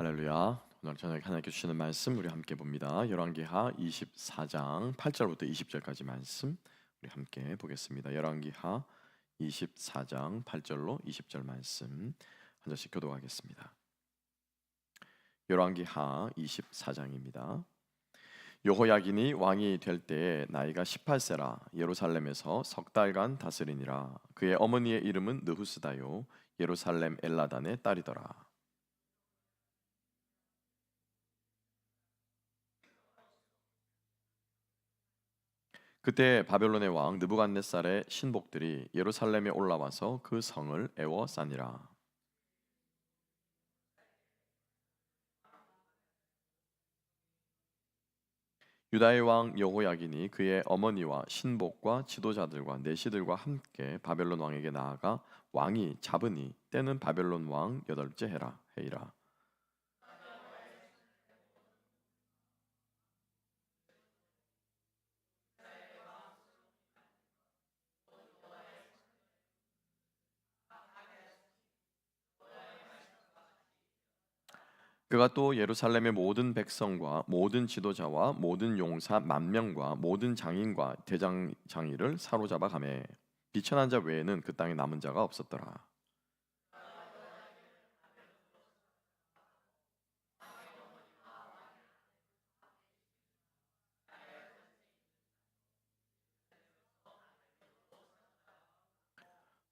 할렐루야. 오늘 저녁에 하나님께 주시는 말씀 우리 함께 봅니다. 열왕기하 24장 8절부터 20절까지 말씀 우리 함께 보겠습니다. 열왕기하 24장 8절로 20절 말씀 한 절씩 교독하겠습니다. 열왕기하 24장입니다. 여호야긴이 왕이 될 때에 나이가 18세라 예루살렘에서 석 달간 다스리니라. 그의 어머니의 이름은 느후스다요 예루살렘 엘라단의 딸이더라. 그때 바벨론의 왕 느부갓네살의 신복들이 예루살렘에 올라와서 그 성을 애워싸니라. 유다의 왕 여호야긴이 그의 어머니와 신복과 지도자들과 내시들과 함께 바벨론 왕에게 나아가 왕이 잡으니 때는 바벨론 왕 여덟째 해라 해이라. 그가 또 예루살렘의 모든 백성과 모든 지도자와 모든 용사 10,000명과 모든 장인과 대장 장이를 사로잡아 가매 비천한 자 외에는 그 땅에 남은 자가 없었더라.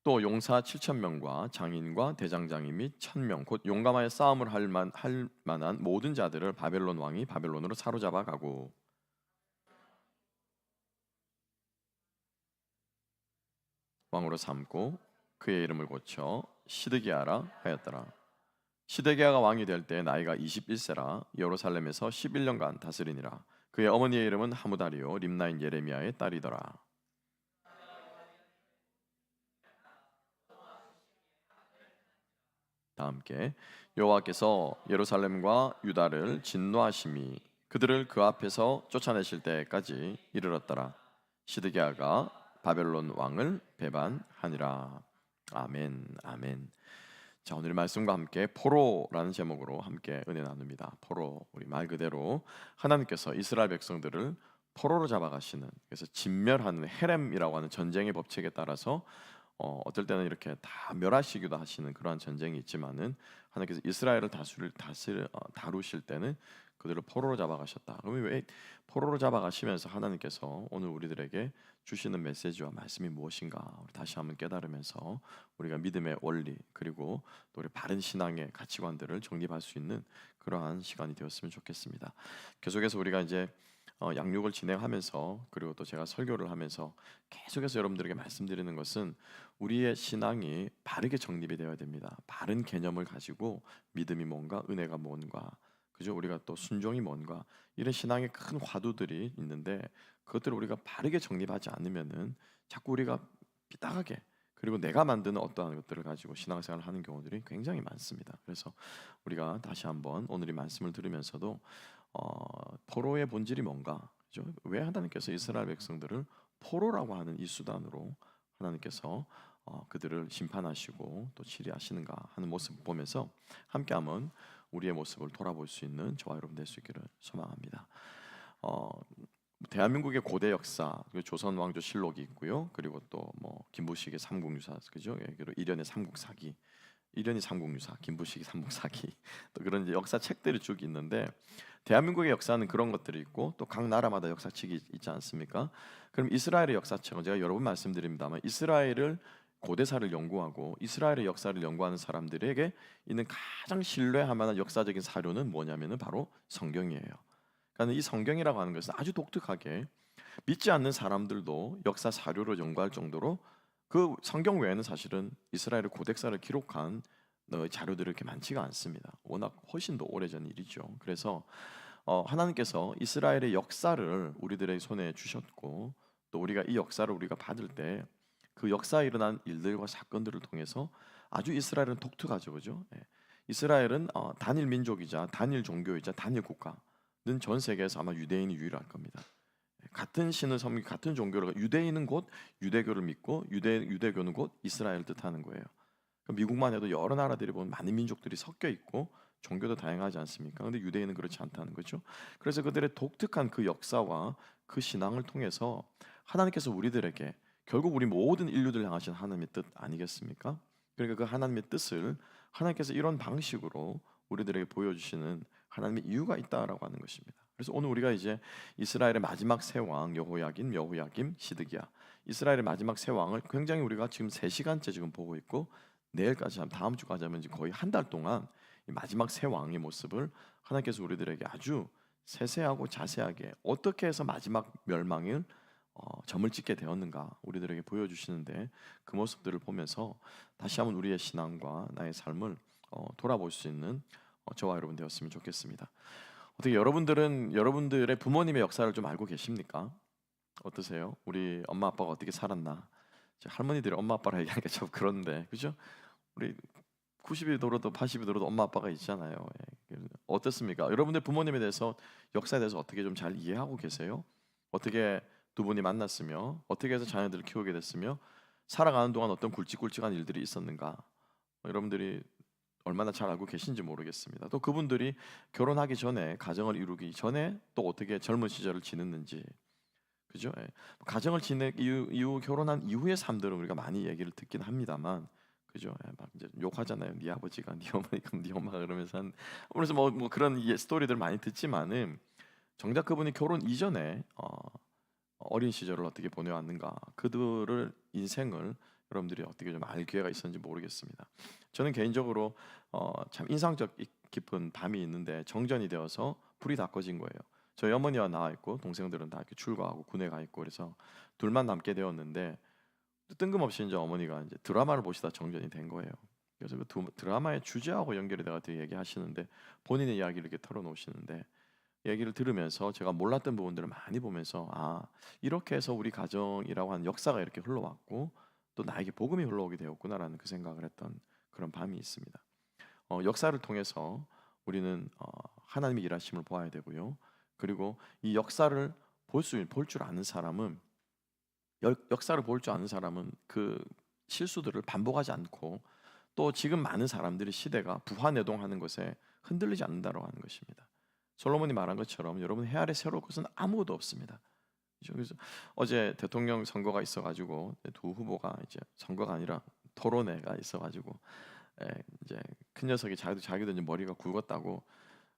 또 용사 7,000명과 장인과 대장장이 및 1,000명 곧 용감하여 싸움을 할 만한 모든 자들을 바벨론 왕이 바벨론으로 사로잡아 가고 왕으로 삼고 그의 이름을 고쳐 시드기야라 하였더라. 시드기야가 왕이 될 때 나이가 21세라 예루살렘에서 11년간 다스리니라. 그의 어머니의 이름은 하무다리요 림나인 예레미야의 딸이더라. 다 함께 여호와께서 예루살렘과 유다를 진노하심이 그들을 그 앞에서 쫓아내실 때까지 이르렀더라. 시드기야가 바벨론 왕을 배반하니라. 아멘, 아멘. 자, 오늘 말씀과 함께 포로라는 제목으로 함께 은혜 나눕니다. 포로, 우리 말 그대로 하나님께서 이스라엘 백성들을 포로로 잡아가시는, 그래서 진멸하는 헤렘이라고 하는 전쟁의 법칙에 따라서 어떨 때는 이렇게 다 멸하시기도 하시는 그러한 전쟁이 있지만은 하나님께서 이스라엘을 다루실 때는 그들을 포로로 잡아가셨다. 그러면 왜 포로로 잡아가시면서 하나님께서 오늘 우리들에게 주시는 메시지와 말씀이 무엇인가 우리 다시 한번 깨달으면서 우리가 믿음의 원리 그리고 또 우리 바른 신앙의 가치관들을 정립할 수 있는 그러한 시간이 되었으면 좋겠습니다. 계속해서 우리가 이제 양육을 진행하면서 그리고 또 제가 설교를 하면서 계속해서 여러분들에게 말씀드리는 것은 우리의 신앙이 바르게 정립이 되어야 됩니다. 바른 개념을 가지고 믿음이 뭔가, 은혜가 뭔가, 그죠? 우리가 또 순종이 뭔가 이런 신앙의 큰 화두들이 있는데 그것들을 우리가 바르게 정립하지 않으면은 자꾸 우리가 삐딱하게 그리고 내가 만드는 어떠한 것들을 가지고 신앙생활을 하는 경우들이 굉장히 많습니다. 그래서 우리가 다시 한번 오늘 이 말씀을 들으면서도 포로의 본질이 뭔가, 그죠? 왜 하나님께서 이스라엘 백성들을 포로라고 하는 이 수단으로 하나님께서 그들을 심판하시고 또 치리하시는가 하는 모습을 보면서 함께 한번 우리의 모습을 돌아볼 수 있는 저와 여러분 될 수 있기를 소망합니다. 어, 대한민국의 고대 역사, 조선 왕조 실록이 있고요. 그리고 또 뭐 김부식의 삼국유사, 그죠? 그리고 일연의 삼국사기, 일연이 삼국유사, 김부식이 삼국사기, 또 그런 이제 역사 책들이 쭉 있는데 대한민국의 역사는 그런 것들이 있고 또 각 나라마다 역사책이 있지 않습니까? 그럼 이스라엘의 역사책은 제가 여러 번 말씀드립니다만 이스라엘을 고대사를 연구하고 이스라엘의 역사를 연구하는 사람들에게 있는 가장 신뢰할 만한 역사적인 사료는 뭐냐면은 바로 성경이에요. 그러니까 이 성경이라고 하는 것은 아주 독특하게 믿지 않는 사람들도 역사 사료로 연구할 정도로 그 성경 외에는 사실은 이스라엘의 고대사를 기록한 자료들이 그렇게 많지가 않습니다. 워낙 훨씬 더 오래전 일이죠. 그래서 하나님께서 이스라엘의 역사를 우리들의 손에 주셨고 또 우리가 이 역사를 우리가 받을 때 그 역사에 일어난 일들과 사건들을 통해서 아주 이스라엘은 독특하죠, 그죠? 예. 이스라엘은 단일 민족이자 단일 종교이자 단일 국가는 전 세계에서 아마 유대인이 유일할 겁니다. 같은 신을 섬기 같은 종교를 유대인은 곧 유대교를 믿고 유대교는 곧 이스라엘을 뜻하는 거예요. 미국만 해도 여러 나라들이 보면 많은 민족들이 섞여 있고 종교도 다양하지 않습니까? 근데 유대인은 그렇지 않다는 거죠. 그래서 그들의 독특한 그 역사와 그 신앙을 통해서 하나님께서 우리들에게 결국 우리 모든 인류들 향하신 하나님의 뜻 아니겠습니까? 그러니까 그 하나님의 뜻을 하나님께서 이런 방식으로 우리들에게 보여주시는 하나님의 이유가 있다라고 하는 것입니다. 그래서 오늘 우리가 이제 이스라엘의 마지막 세 왕 여호야김, 시드기야, 이스라엘의 마지막 세 왕을 굉장히 우리가 지금 3시간째 지금 보고 있고, 내일까지 다음 주까지 하면 거의 한 달 동안 이 마지막 세 왕의 모습을 하나님께서 우리들에게 아주 세세하고 자세하게 어떻게 해서 마지막 멸망을 점을 찍게 되었는가 우리들에게 보여주시는데, 그 모습들을 보면서 다시 한번 우리의 신앙과 나의 삶을 돌아볼 수 있는 저와 여러분 되었으면 좋겠습니다. 어떻게 여러분들은 여러분들의 부모님의 역사를 좀 알고 계십니까? 어떠세요? 우리 엄마 아빠가 어떻게 살았나? 할머니들이 엄마 아빠라 얘기하니까 참 그런데, 그죠? 우리 90이 들어도 80이 들어도 엄마 아빠가 있잖아요. 예. 어떻습니까? 여러분들 부모님에 대해서, 역사에 대해서 어떻게 좀 잘 이해하고 계세요? 어떻게 두 분이 만났으며 어떻게 해서 자녀들을 키우게 됐으며 살아가는 동안 어떤 굵직굵직한 일들이 있었는가, 여러분들이 얼마나 잘 알고 계신지 모르겠습니다. 또 그분들이 결혼하기 전에, 가정을 이루기 전에 또 어떻게 젊은 시절을 지냈는지, 그죠? 예. 가정을 지내 이후 결혼한 이후의 삶들은 우리가 많이 얘기를 듣긴 합니다만, 그죠? 예, 막 이제 욕하잖아요. 네 아버지가 네 어머니가 네 엄마가, 그러면서 그래서 뭐 그런 스토리들 많이 듣지만은, 정작 그분이 결혼 이전에 어린 시절을 어떻게 보내왔는가, 그들을 인생을 여러분들이 어떻게 좀 알 기회가 있었는지 모르겠습니다. 저는 개인적으로 참 인상적 깊은 밤이 있는데, 정전이 되어서 불이 다 꺼진 거예요. 저희 어머니와 나와 있고 동생들은 다 이렇게 출가하고 군에 가 있고, 그래서 둘만 남게 되었는데, 뜬금없이 이제 어머니가 이제 드라마를 보시다 정전이 된 거예요. 그래서 그 드라마의 주제하고 연결이 돼가지고 얘기하시는데, 본인의 이야기를 이렇게 털어놓으시는데, 얘기를 들으면서 제가 몰랐던 부분들을 많이 보면서, 아, 이렇게 해서 우리 가정이라고 하는 역사가 이렇게 흘러왔고 또 나에게 복음이 흘러오게 되었구나라는 그 생각을 했던 그런 밤이 있습니다. 역사를 통해서 우리는 하나님의 일하심을 보아야 되고요. 그리고 이 역사를 볼 줄 아는 사람은, 역사를 볼 줄 아는 사람은 그 실수들을 반복하지 않고, 또 지금 많은 사람들이 시대가 부화내동하는 것에 흔들리지 않는다고 하는 것입니다. 솔로몬이 말한 것처럼 여러분, 해 아래 새로울 것은 아무것도 없습니다. 그래서 어제 대통령 선거가 있어가지고 두 후보가 이제 선거가 아니라 토론회가 있어가지고, 이제 큰 녀석이 자기도 이제 머리가 굵었다고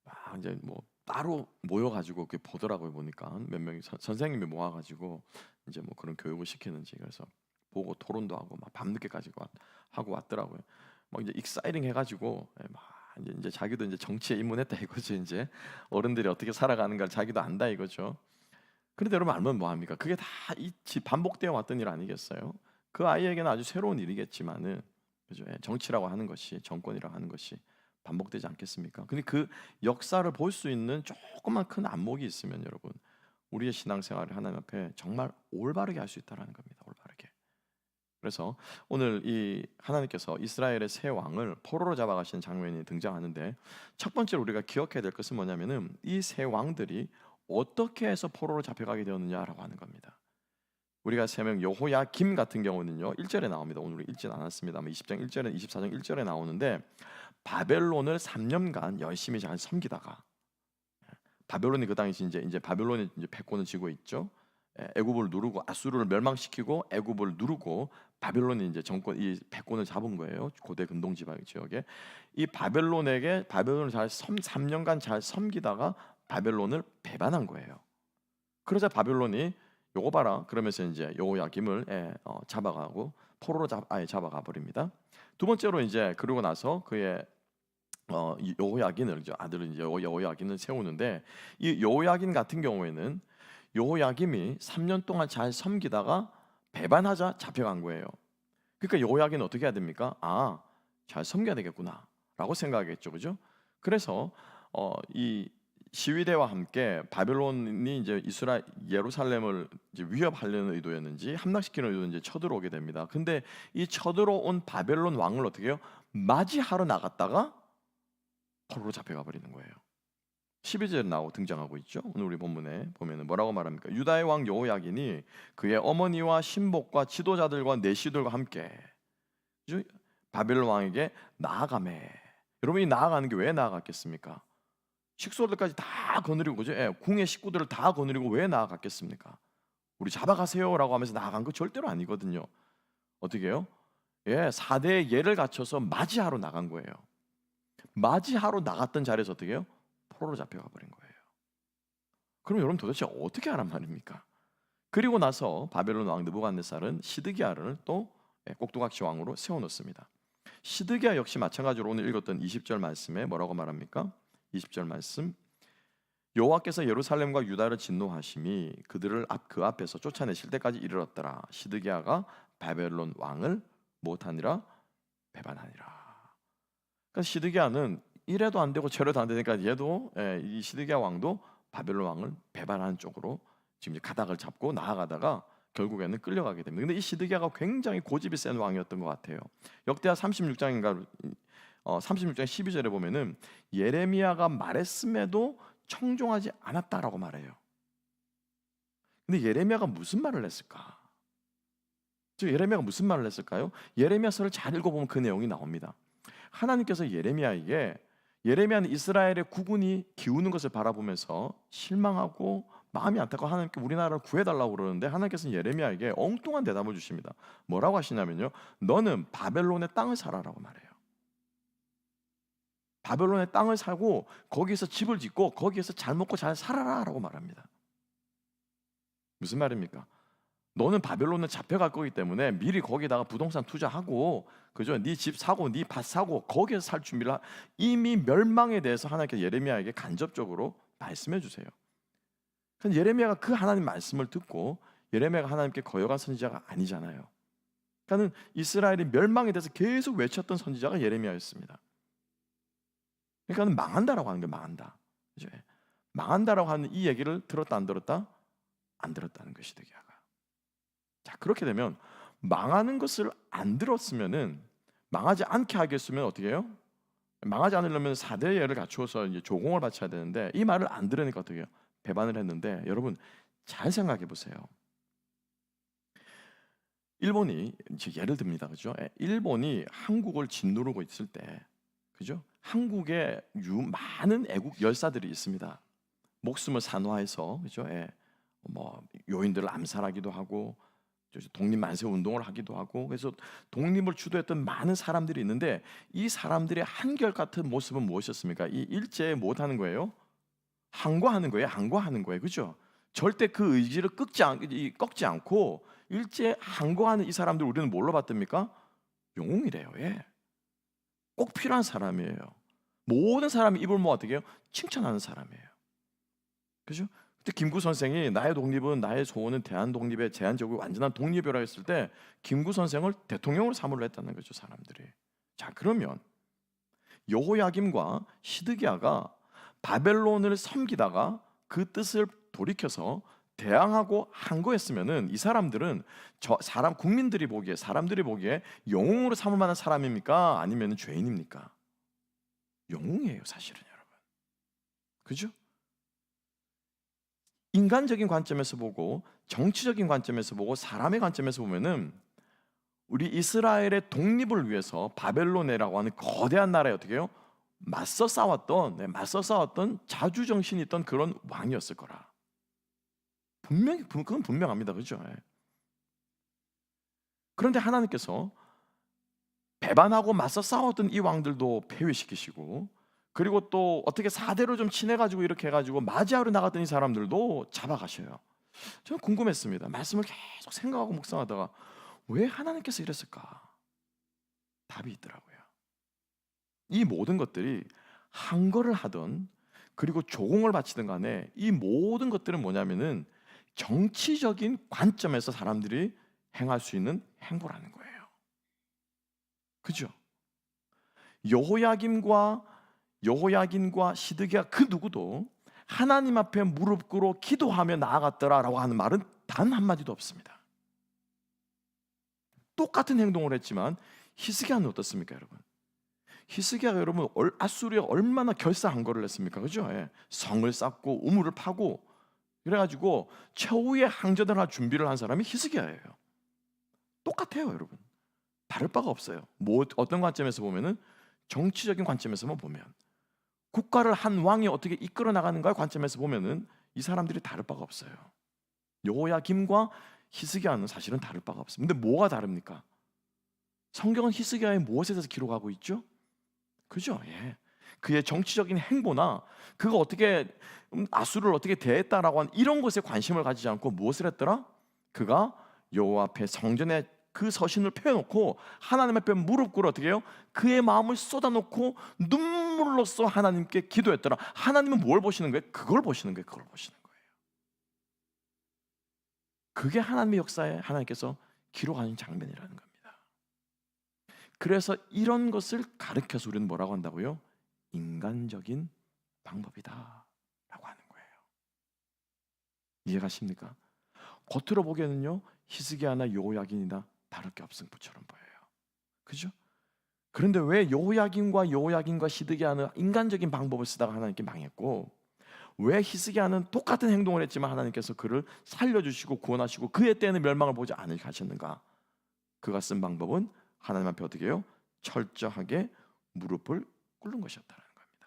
막 이제 뭐 따로 모여가지고 그게 보더라고요. 보니까 몇 명이 선생님이 모아가지고 이제 뭐 그런 교육을 시키는지, 그래서 보고 토론도 하고 막 밤늦게까지 하고 왔더라고요. 막 이제 익사이링 해가지고, 막 이제 자기도 이제 정치에 입문했다 이거죠. 이제 어른들이 어떻게 살아가는가 자기도 안다 이거죠. 그런데 여러분, 알면 뭐 합니까? 그게 다 반복되어 왔던 일 아니겠어요? 그 아이에게는 아주 새로운 일이겠지만은, 그죠? 정치라고 하는 것이, 정권이라고 하는 것이 반복되지 않겠습니까? 근데 그 역사를 볼 수 있는 조그만 큰 안목이 있으면, 여러분, 우리의 신앙생활을 하나님 앞에 정말 올바르게 할 수 있다라는 겁니다. 올바르게. 그래서 오늘 이 하나님께서 이스라엘의 새 왕을 포로로 잡아가시는 장면이 등장하는데, 첫 번째로 우리가 기억해야 될 것은 뭐냐면은, 이 새 왕들이 어떻게 해서 포로로 잡혀가게 되었느냐라고 하는 겁니다. 우리가 세 명 여호야김 같은 경우는요 1절에 나옵니다. 오늘 읽진 않았습니다만 20장 1절에 24장 1절에 나오는데, 바벨론을 3년간 열심히 잘 섬기다가, 바벨론이 그 당시 이제 바벨론이 이제 패권을 쥐고 있죠. 애굽을 누르고 아수르를 멸망시키고 애굽을 누르고 바벨론이 이제 이 패권을 잡은 거예요. 고대 근동 지방 지역에. 이 바벨론을 잘 3년간 잘 섬기다가 바벨론을 배반한 거예요. 그러자 바벨론이 요거 봐라 그러면서 이제 여호야김을 잡아가고 포로로 아예 잡아가 버립니다. 두 번째로 이제 그러고 나서 그의 여호야긴을, 아들은 이제 여호야긴을 세우는데, 이 여호야긴 같은 경우에는 여호야김이 3년 동안 잘 섬기다가 배반하자 잡혀간 거예요. 그러니까 여호야긴은 어떻게 해야 됩니까? 아, 잘 섬겨야 되겠구나라고 생각했죠, 그죠? 그래서 이 시위대와 함께 바벨론이 이제 예루살렘을 이제 위협하려는 의도였는지 함락시키는 의도였는지 쳐들어오게 됩니다. 근데 이 쳐들어온 바벨론 왕을 어떻게 해요? 맞이하러 나갔다가 포로로 잡혀가 버리는 거예요. 12절에 나오고 등장하고 있죠. 오늘 우리 본문에 보면은 뭐라고 말합니까? 유다의 왕 여호야긴이 그의 어머니와 신복과 지도자들과 내시들과 함께 바벨론 왕에게 나아가매. 여러분이 나아가는 게 왜 나아갔겠습니까? 식소들까지 다 거느리고, 그죠? 예, 궁의 식구들을 다 거느리고 왜 나아갔겠습니까? 우리 잡아가세요라고 하면서 나아간 거 절대로 아니거든요. 어떻게 해요? 예, 4대의 예를 갖춰서 맞이하러 나간 거예요. 맞이하러 나갔던 자리에서 어떻게 해요? 포로로 잡혀가 버린 거예요. 그럼 여러분 도대체 어떻게 하란 말입니까? 그리고 나서 바벨론 왕 느부갓네살은 시드기야를 또 꼭두각시 왕으로 세워놓습니다. 시드기야 역시 마찬가지로 오늘 읽었던 20절 말씀에 뭐라고 말합니까? 20절 말씀, 여호와께서 예루살렘과 유다를 진노하심이 그들을 그 앞에서 쫓아내실 때까지 이르렀더라. 시드기야가 바벨론 왕을 못하니라 배반하니라. 그러니까 시드기야는 이래도 안 되고 저래도 안 되니까 얘도 이 시드기야 왕도 바벨론 왕을 배반하는 쪽으로 지금 가닥을 잡고 나아가다가 결국에는 끌려가게 됩니다. 근데 이 시드기야가 굉장히 고집이 센 왕이었던 것 같아요. 역대하 36장인가 36장 12절에 보면은 예레미야가 말했음에도 청종하지 않았다라고 말해요. 근데 예레미야가 무슨 말을 했을까? 예레미야가 무슨 말을 했을까요? 예레미야서를 잘 읽어보면 그 내용이 나옵니다. 하나님께서 예레미야에게, 예레미야는 이스라엘의 국군이 기우는 것을 바라보면서 실망하고 마음이 안타까워 하나님께 우리나라를 구해달라고 그러는데 하나님께서는 예레미야에게 엉뚱한 대답을 주십니다. 뭐라고 하시냐면요, 너는 바벨론의 땅을 사라라고 말해요. 바벨론의 땅을 사고 거기에서 집을 짓고 거기에서 잘 먹고 잘 살아라라고 말합니다. 무슨 말입니까? 너는 바벨론에 잡혀갈 거기 때문에 미리 거기다가 부동산 투자하고, 그죠? 네 집 사고 네 밭 사고 거기에서 살 준비를 이미 멸망에 대해서 하나님께서 예레미야에게 간접적으로 말씀해 주세요. 그런데 예레미야가 그 하나님 말씀을 듣고, 예레미야가 하나님께 거역한 선지자가 아니잖아요. 그러니까는 이스라엘이 멸망에 대해서 계속 외쳤던 선지자가 예레미야였습니다. 그러니까는 망한다라고 하는 게 망한다. 그죠? 망한다라고 하는 이 얘기를 들었다 안 들었다? 안 들었다는 것이 되게 하가. 자, 그렇게 되면 망하는 것을 안 들었으면은, 망하지 않게 하겠으면 어떻게 해요? 망하지 않으려면 4대 예를 갖추어서 이제 조공을 바쳐야 되는데 이 말을 안 들으니까 어떻게 해요? 배반을 했는데, 여러분 잘 생각해 보세요. 일본이 이제 예를 듭니다, 그죠? 일본이 한국을 짓누르고 있을 때, 그죠? 한국에 많은 애국 열사들이 있습니다. 목숨을 산화해서, 그죠? 뭐 요인들을 암살하기도 하고 독립 만세 운동을 하기도 하고, 그래서 독립을 주도했던 많은 사람들이 있는데 이 사람들의 한결같은 모습은 무엇이었습니까? 이 일제에 못하는 거예요? 항거하는 거예요. 항거하는 거예요. 그죠? 절대 그 의지를 꺾지 않고 일제에 항거하는 이 사람들 우리는 뭘로 봤답니까? 영웅이래요. 예. 꼭 필요한 사람이에요. 모든 사람이 입을 모아 어떻게 해요? 칭찬하는 사람이에요. 그죠? 그때 김구 선생이 나의 독립은, 나의 소원은 대한 독립의 제한적이고 완전한 독립이라고 했을 때 김구 선생을 대통령으로 삼으려 했다는 거죠, 사람들이. 자, 그러면 여호야김과 시드기야가 바벨론을 섬기다가 그 뜻을 돌이켜서 대항하고 항거했으면은 이 사람들은 국민들이 보기에, 사람들이 보기에 영웅으로 삼을 만한 사람입니까? 아니면 죄인입니까? 영웅이에요, 사실은, 여러분. 그죠? 인간적인 관점에서 보고, 정치적인 관점에서 보고, 사람의 관점에서 보면은 우리 이스라엘의 독립을 위해서 바벨론이라고 하는 거대한 나라에 어떻게 해요? 맞서 싸웠던 자주정신이 있던 그런 왕이었을 거라. 분명히 그건 분명합니다, 그죠? 그런데 하나님께서 배반하고 맞서 싸웠던 이 왕들도 폐위시키시고, 그리고 또 어떻게 4대로 좀 친해가지고 이렇게 해가지고 맞이하러 나갔던 이 사람들도 잡아가셔요. 저는 궁금했습니다. 말씀을 계속 생각하고 묵상하다가 왜 하나님께서 이랬을까? 답이 있더라고요. 이 모든 것들이 항거를 하던, 그리고 조공을 바치든 간에 이 모든 것들은 뭐냐면은 정치적인 관점에서 사람들이 행할 수 있는 행보라는 거예요. 그죠? 여호야김과 시드기야 그 누구도 하나님 앞에 무릎 꿇어 기도하며 나아갔더라라고 하는 말은 단 한마디도 없습니다. 똑같은 행동을 했지만 히스기야는 어떻습니까, 여러분? 히스기야가 여러분 아수르에 얼마나 결사한 거를 했습니까? 그죠? 성을 쌓고 우물을 파고 그래가지고 최후의 항전을 할 준비를 한 사람이 히스기야예요. 똑같아요, 여러분. 다를 바가 없어요. 어떤 관점에서 보면은 정치적인 관점에서만 보면, 국가를 한 왕이 어떻게 이끌어 나가는가의 관점에서 보면은 이 사람들이 다를 바가 없어요. 여호야김과 히스기야는 사실은 다를 바가 없습니다. 근데 뭐가 다릅니까? 성경은 히스기야의 무엇에 대해서 기록하고 있죠? 그죠? 예. 그의 정치적인 행보나 그가 어떻게 아수를 어떻게 대했다라고 하는 이런 것에 관심을 가지지 않고 무엇을 했더라? 그가 여호와 앞에 성전에 그 서신을 펴놓고 하나님 앞에 무릎 꿇어 어떻게 해요? 그의 마음을 쏟아놓고 눈물로써 하나님께 기도했더라. 하나님은 뭘 보시는 거예요? 그걸 보시는 거예요. 그걸 보시는 거예요. 그게 하나님의 역사에 하나님께서 기록하는 장면이라는 겁니다. 그래서 이런 것을 가르쳐서 우리는 뭐라고 한다고요? 인간적인 방법이다 라고 하는 거예요. 이해가십니까? 겉으로 보기에는요, 히스기야나 여호야긴이나 다를 게 없은 것처럼 보여요. 그죠? 그런데 왜 여호야긴과 시드기야는 인간적인 방법을 쓰다가 하나님께 망했고, 왜 히스기야는 똑같은 행동을 했지만 하나님께서 그를 살려주시고 구원하시고 그의 때에는 멸망을 보지 않으게 하셨는가? 그가 쓴 방법은 하나님 앞에 어떻게 해요? 철저하게 무릎을 꿇는 것이었다는 겁니다.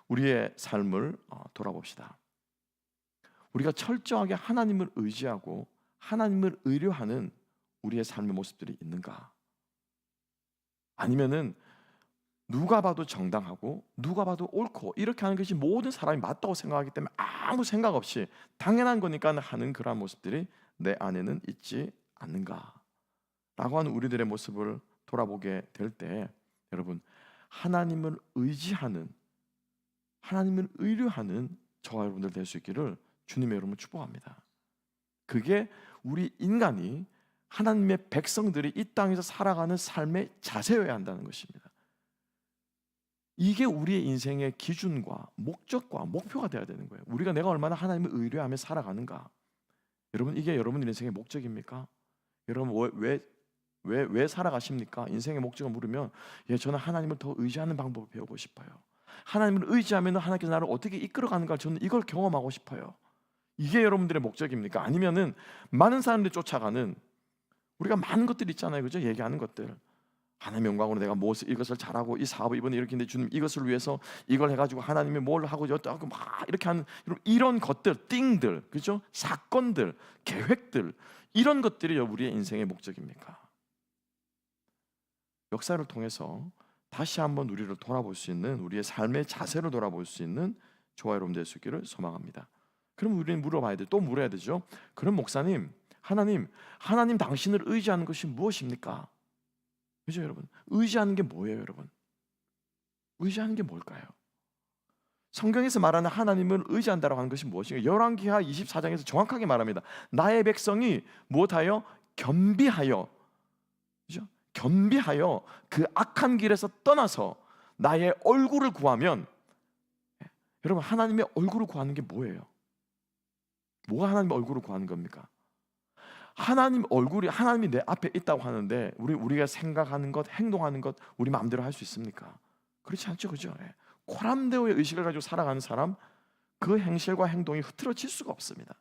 우리의 삶을 돌아봅시다. 우리가 철저하게 하나님을 의지하고 하나님을 의뢰하는 우리의 삶의 모습들이 있는가? 아니면은 누가 봐도 정당하고 누가 봐도 옳고 이렇게 하는 것이 모든 사람이 맞다고 생각하기 때문에 아무 생각 없이 당연한 거니까 하는 그러한 모습들이 내 안에는 있지 않는가? 라고 하는 우리들의 모습을 돌아보게 될 때, 여러분, 하나님을 의지하는, 하나님을 의뢰하는 저와 여러분들 될 수 있기를 주님의 이름으로 축복합니다. 그게 우리 인간이, 하나님의 백성들이 이 땅에서 살아가는 삶의 자세여야 한다는 것입니다. 이게 우리의 인생의 기준과 목적과 목표가 되어야 되는 거예요. 내가 얼마나 하나님을 의뢰하며 살아가는가. 여러분, 이게 여러분 인생의 목적입니까? 여러분 왜 살아가십니까? 인생의 목적을 물으면, 저는 하나님을 더 의지하는 방법을 배우고 싶어요. 하나님을 의지하면 하나님께서 나를 어떻게 이끌어가는가, 저는 이걸 경험하고 싶어요. 이게 여러분들의 목적입니까? 아니면은 많은 사람들이 쫓아가는, 우리가 많은 것들이 있잖아요, 그죠? 얘기하는 것들. 하나님의 영광으로 내가 이것을 잘하고 이 사업을 이번에 이렇게 했는데 주님 이것을 위해서 이걸 해가지고 하나님이 뭘 하고 어쩌고 막 이렇게 하는 이런 것들, 띵들, 그죠? 사건들, 계획들, 이런 것들이 우리의 인생의 목적입니까? 역사를 통해서 다시 한번 우리를 돌아볼 수 있는, 우리의 삶의 자세를 돌아볼 수 있는 저와 여러분 될 수 있기를 소망합니다. 그럼 우리는 또 물어야 되죠. 그럼 목사님, 하나님 당신을 의지하는 것이 무엇입니까? 그죠, 여러분? 의지하는 게 뭐예요, 여러분? 의지하는 게 뭘까요? 성경에서 말하는 하나님을 의지한다라고 하는 것이 무엇인가? 열왕기하 24장에서 정확하게 말합니다. 나의 백성이 무엇하여? 겸비하여, 그죠? 겸비하여 그 악한 길에서 떠나서 나의 얼굴을 구하면, 여러분, 하나님의 얼굴을 구하는 게 뭐예요? 뭐가 하나님의 얼굴을 구하는 겁니까? 하나님이 내 앞에 있다고 하는데 우리가 생각하는 것, 행동하는 것 우리 마음대로 할 수 있습니까? 그렇지 않죠, 그죠? 코람데오의 의식을 가지고 살아가는 사람, 그 행실과 행동이 흐트러질 수가 없습니다.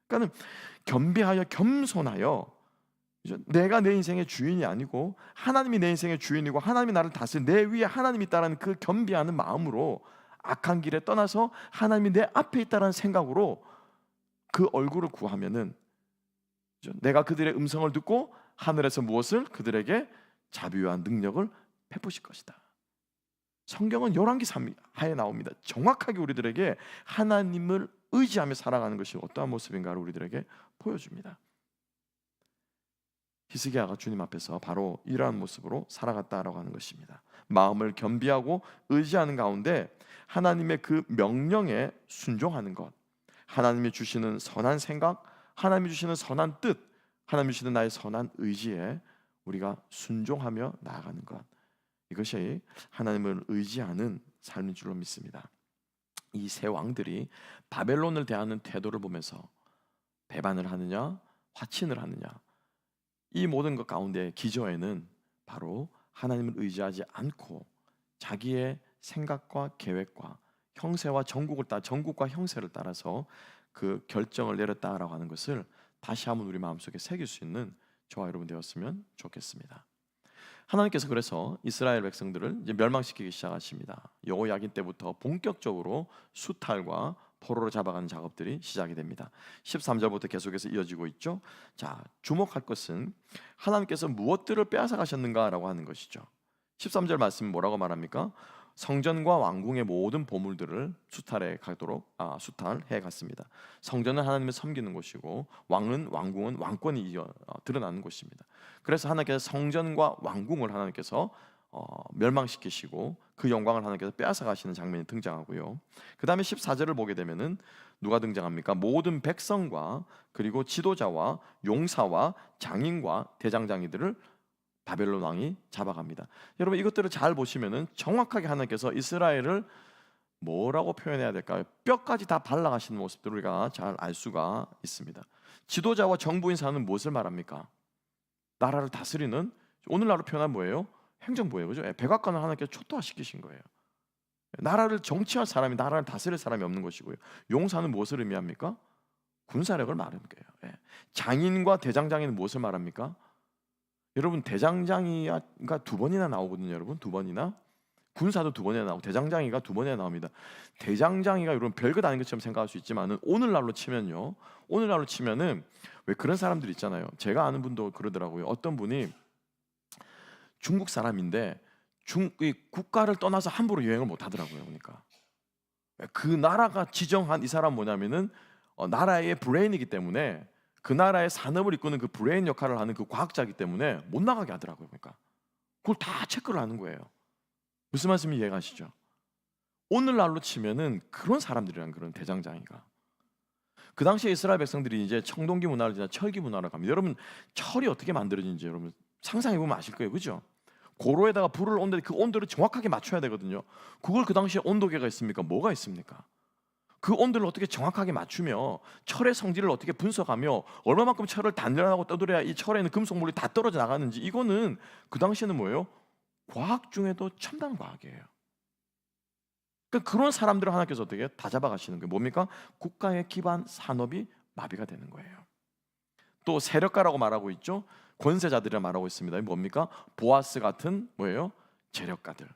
그러니까 겸비하여, 겸손하여, 그죠? 내가 내 인생의 주인이 아니고 하나님이 내 인생의 주인이고 하나님이 나를 다스리는, 내 위에 하나님이 있다는 그 겸비하는 마음으로 악한 길에 떠나서 하나님이 내 앞에 있다는 생각으로 그 얼굴을 구하면은, 내가 그들의 음성을 듣고 하늘에서 무엇을 그들에게 자비와 능력을 베푸실 것이다. 성경은 열왕기 3하에 나옵니다. 정확하게 우리들에게 하나님을 의지하며 살아가는 것이 어떠한 모습인가를 우리들에게 보여줍니다. 히스기야가 주님 앞에서 바로 이러한 모습으로 살아갔다라고 하는 것입니다. 마음을 겸비하고 의지하는 가운데 하나님의 그 명령에 순종하는 것, 하나님이 주시는 선한 생각, 하나님이 주시는 선한 뜻, 하나님이 주시는 나의 선한 의지에 우리가 순종하며 나아가는 것, 이것이 하나님을 의지하는 삶인 줄로 믿습니다. 이 세 왕들이 바벨론을 대하는 태도를 보면서 배반을 하느냐 화친을 하느냐, 이 모든 것 가운데 기저에는 바로 하나님을 의지하지 않고 자기의 생각과 계획과 형세와 정국과 형세를 따라서 그 결정을 내렸다라고 하는 것을 다시 한번 우리 마음속에 새길 수 있는 저와 여러분 되었으면 좋겠습니다. 하나님께서 그래서 이스라엘 백성들을 이제 멸망시키기 시작하십니다. 여호야긴 때부터 본격적으로 수탈과 포로로 잡아가는 작업들이 시작이 됩니다. 13절부터 계속해서 이어지고 있죠. 자, 주목할 것은 하나님께서 무엇들을 빼앗아 가셨는가라고 하는 것이죠. 13절 말씀 뭐라고 말합니까? 성전과 왕궁의 모든 보물들을 수탈해 갔습니다. 성전은 하나님을 섬기는 곳이고 왕궁은 왕권이 드러나는 곳입니다. 그래서 하나님께서 성전과 왕궁을 하나님께서 멸망시키시고 그 영광을 하나님께서 빼앗아 가시는 장면이 등장하고요. 그 다음에 14절을 보게 되면은 누가 등장합니까? 모든 백성과 그리고 지도자와 용사와 장인과 대장장이들을 바벨론 왕이 잡아갑니다. 여러분 이것들을 잘 보시면은 정확하게 하나님께서 이스라엘을 뭐라고 표현해야 될까요? 뼈까지 다 발라가시는 모습들을 우리가 잘 알 수가 있습니다. 지도자와 정부 인사는 무엇을 말합니까? 나라를 다스리는, 오늘날로 표현하면 뭐예요? 행정부예요, 그죠? 백악관을 하나님께서 초토화시키신 거예요. 나라를 정치할 사람이, 나라를 다스릴 사람이 없는 것이고요. 용사는 무엇을 의미합니까? 군사력을 말하는 거예요. 장인과 대장장이는 무엇을 말합니까? 여러분 대장장이가 두 번이나 나오거든요. 여러분 두 번이나, 군사도 두 번이나 나오고 대장장이가 두 번이나 나옵니다. 대장장이가 여러분 별것 아닌 것처럼 생각할 수 있지만은 오늘날로 치면은 왜 그런 사람들 있잖아요. 제가 아는 분도 그러더라고요. 어떤 분이 중국 사람인데 이 국가를 떠나서 함부로 여행을 못 하더라고요. 그러니까 그 나라가 지정한, 이 사람 뭐냐면은 나라의 브레인이기 때문에, 그 나라의 산업을 이끄는 그 브레인 역할을 하는 그 과학자이기 때문에 못 나가게 하더라고요. 그러니까 그걸 다 체크를 하는 거예요. 무슨 말씀인지 이해가시죠? 오늘날로 치면은 그런 사람들이란, 그런 대장장이가. 그 당시에 이스라엘 백성들이 이제 청동기 문화를 지나 철기 문화로 갑니다. 여러분 철이 어떻게 만들어진지 여러분 상상해 보면 아실 거예요, 그죠? 고로에다가 불을 온데 그 온도를 정확하게 맞춰야 되거든요. 그걸 그 당시에 온도계가 있습니까? 뭐가 있습니까? 그 온도를 어떻게 정확하게 맞추며 철의 성질을 어떻게 분석하며 얼마만큼 철을 단련하고 떠들어야 이 철에 있는 금속물이 다 떨어져 나가는지, 이거는 그 당시에는 뭐예요? 과학 중에도 첨단 과학이에요. 그러니까 그런 사람들을 하나님께서 어떻게 다 잡아가시는 거예요. 뭡니까? 국가의 기반 산업이 마비가 되는 거예요. 또 세력가라고 말하고 있죠. 권세자들이라 말하고 있습니다. 뭡니까? 보아스 같은 뭐예요? 재력가들,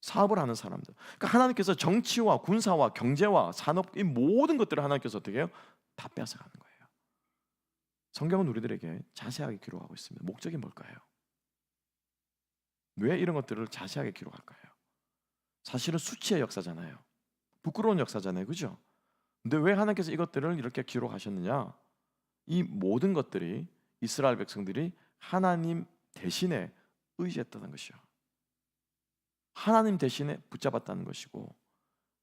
사업을 하는 사람들. 그러니까 하나님께서 정치와 군사와 경제와 산업, 이 모든 것들을 하나님께서 어떻게 해요? 다 뺏어가는 거예요. 성경은 우리들에게 자세하게 기록하고 있습니다. 목적이 뭘까요? 왜 이런 것들을 자세하게 기록할까요? 사실은 수치의 역사잖아요. 부끄러운 역사잖아요, 그죠? 근데 왜 하나님께서 이것들을 이렇게 기록하셨느냐? 이 모든 것들이 이스라엘 백성들이 하나님 대신에 의지했다는 것이요, 하나님 대신에 붙잡았다는 것이고,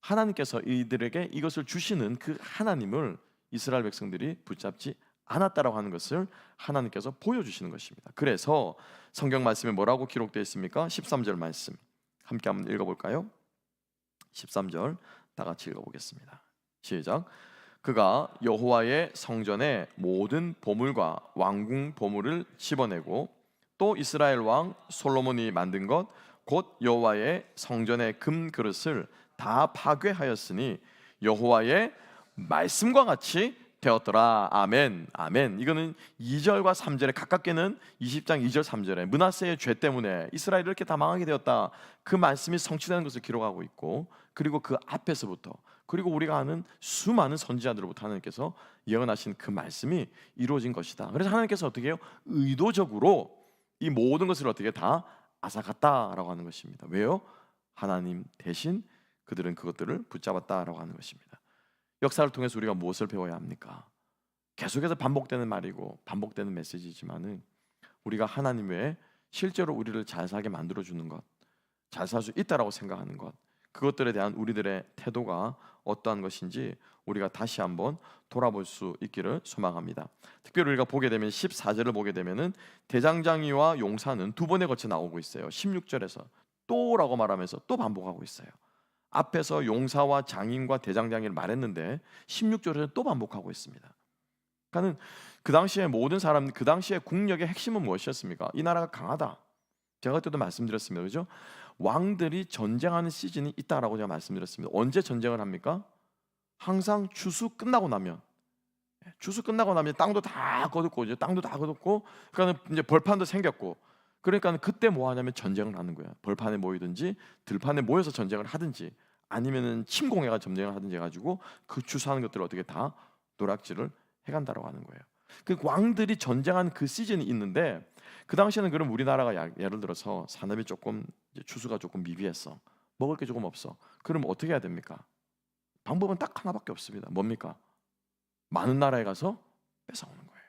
하나님께서 이들에게 이것을 주시는 그 하나님을 이스라엘 백성들이 붙잡지 않았다라고 하는 것을 하나님께서 보여주시는 것입니다. 그래서 성경 말씀에 뭐라고 기록되어 있습니까? 13절 말씀 함께 한번 읽어볼까요? 13절 다 같이 읽어보겠습니다. 시작. 그가 여호와의 성전의 모든 보물과 왕궁 보물을 집어내고 또 이스라엘 왕 솔로몬이 만든 것 곧 여호와의 성전의 금 그릇을 다 파괴하였으니 여호와의 말씀과 같이 되었더라. 아멘. 아멘. 이거는 2절과 3절에 가깝게는 20장 2절 3절에 므낫세의 죄 때문에 이스라엘이 이렇게 다 망하게 되었다, 그 말씀이 성취되는 것을 기록하고 있고, 그리고 그 앞에서부터, 그리고 우리가 아는 수많은 선지자들로부터 하나님께서 예언하신 그 말씀이 이루어진 것이다. 그래서 하나님께서 어떻게 해요? 의도적으로 이 모든 것을 어떻게 다 앗아갔다라고 하는 것입니다. 왜요? 하나님 대신 그들은 그것들을 붙잡았다라고 하는 것입니다. 역사를 통해서 우리가 무엇을 배워야 합니까? 계속해서 반복되는 말이고 반복되는 메시지지만은 우리가 하나님 외에 실제로 우리를 잘 살게 만들어주는 것, 잘 살 수 있다라고 생각하는 것, 그것들에 대한 우리들의 태도가 어떠한 것인지 우리가 다시 한번 돌아볼 수 있기를 소망합니다. 특별히 우리가 보게 되면 14절을 보게 되면은 대장장이와 용사는 두 번에 걸쳐 나오고 있어요. 16절에서 또라고 말하면서 또 반복하고 있어요. 앞에서 용사와 장인과 대장장이를 말했는데 16절에서 또 반복하고 있습니다. 그러니까 그 당시에 모든 사람, 그 당시에 국력의 핵심은 무엇이었습니까? 이 나라가 강하다. 제가 그때도 말씀드렸습니다, 그죠? 왕들이 전쟁하는 시즌이 있다라고 제가 말씀드렸습니다. 언제 전쟁을 합니까? 항상 추수 끝나고 나면, 땅도 다 거뒀고, 이제 땅도 다 거뒀고, 그러니까 이제 벌판도 생겼고, 그러니까 그때 뭐 하냐면 전쟁을 하는 거야. 벌판에 모이든지 들판에 모여서 전쟁을 하든지 아니면은 침공해가 전쟁을 하든지 해가지고 그 주소하는 것들을 어떻게 다 노략질을 해간다라고 하는 거예요. 그 왕들이 전쟁한 그 시즌이 있는데 그 당시에는 그럼 우리나라가 예를 들어서 산업이 조금 이제 추수가 조금 미비했어. 먹을 게 조금 없어. 그럼 어떻게 해야 됩니까? 방법은 딱 하나밖에 없습니다. 뭡니까? 많은 나라에 가서 뺏어오는 거예요.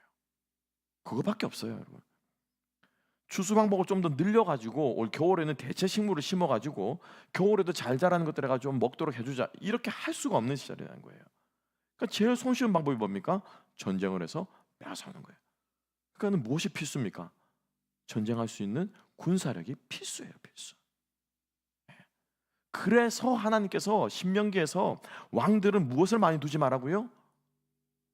그거밖에 없어요, 여러분. 추수 방법을 좀 더 늘려가지고 올 겨울에는 대체 식물을 심어가지고 겨울에도 잘 자라는 것들 해가지고 좀 먹도록 해주자. 이렇게 할 수가 없는 시절이라는 거예요. 그러니까 제일 손쉬운 방법이 뭡니까? 전쟁을 해서 빼앗아오는 거예요. 그러니까 무엇이 필수입니까? 전쟁할 수 있는 군사력이 필수예요, 필수. 그래서 하나님께서 신명기에서 왕들은 무엇을 많이 두지 말라고요?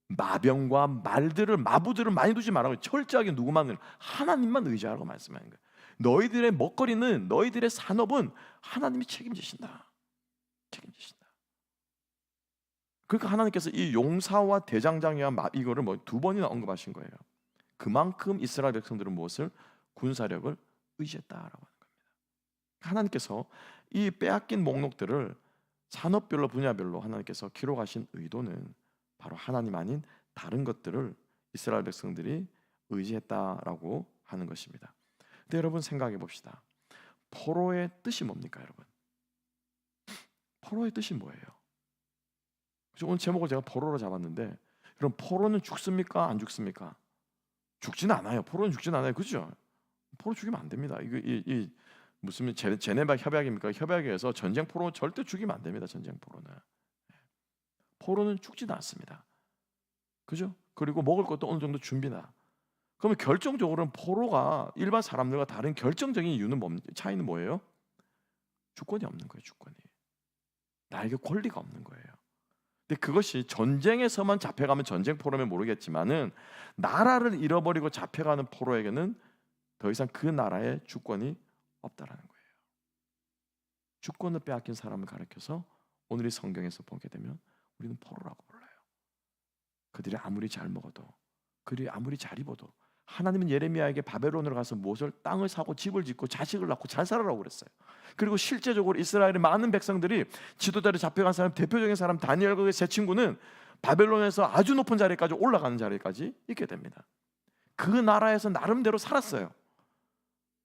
마병과 말들을 마부들을 많이 두지 말라고 철저하게 누구만을 하나님만 의지하라고 말씀하는 거예요. 너희들의 먹거리는 너희들의 산업은 하나님이 책임지신다. 책임지신다. 그러니까 하나님께서 이 용사와 대장장이와 이거를 뭐 두 번이나 언급하신 거예요. 그만큼 이스라엘 백성들은 무엇을 군사력을 의지했다라고 하는 겁니다. 하나님께서 이 빼앗긴 목록들을 산업별로 분야별로 하나님께서 기록하신 의도는 바로 하나님 아닌 다른 것들을 이스라엘 백성들이 의지했다라고 하는 것입니다. 근데 여러분 생각해 봅시다. 포로의 뜻이 뭡니까, 여러분? 포로의 뜻이 뭐예요? 그래서 오늘 제목을 제가 포로로 잡았는데, 그럼 포로는 죽습니까? 안 죽습니까? 죽지는 않아요. 포로는 죽지는 않아요. 그죠? 포로 죽이면 안 됩니다. 이 무슨 제네바 협약입니까? 협약에서 전쟁 포로 절대 죽이면 안 됩니다. 전쟁 포로는. 포로는 죽지도 않습니다. 그죠? 그리고 먹을 것도 어느 정도 준비나. 그러면 결정적으로는 포로가 일반 사람들과 다른 결정적인 이유는 차이는 뭐예요? 주권이 없는 거예요. 주권이. 나에게 권리가 없는 거예요. 근데 그것이 전쟁에서만 잡혀가면 전쟁 포로면 모르겠지만은 나라를 잃어버리고 잡혀가는 포로에게는 더 이상 그 나라의 주권이 없다라는 거예요. 주권을 빼앗긴 사람을 가리켜서 오늘 이 성경에서 보게 되면 우리는 포로라고 불러요. 그들이 아무리 잘 먹어도, 그들이 아무리 잘 입어도 하나님은 예레미야에게 바벨론으로 가서 무엇을 땅을 사고 집을 짓고 자식을 낳고 잘 살아라고 그랬어요. 그리고 실제적으로 이스라엘의 많은 백성들이 지도자로 잡혀간 사람, 대표적인 사람 다니엘과 제 친구는 바벨론에서 아주 높은 자리까지 올라가는 자리까지 있게 됩니다. 그 나라에서 나름대로 살았어요.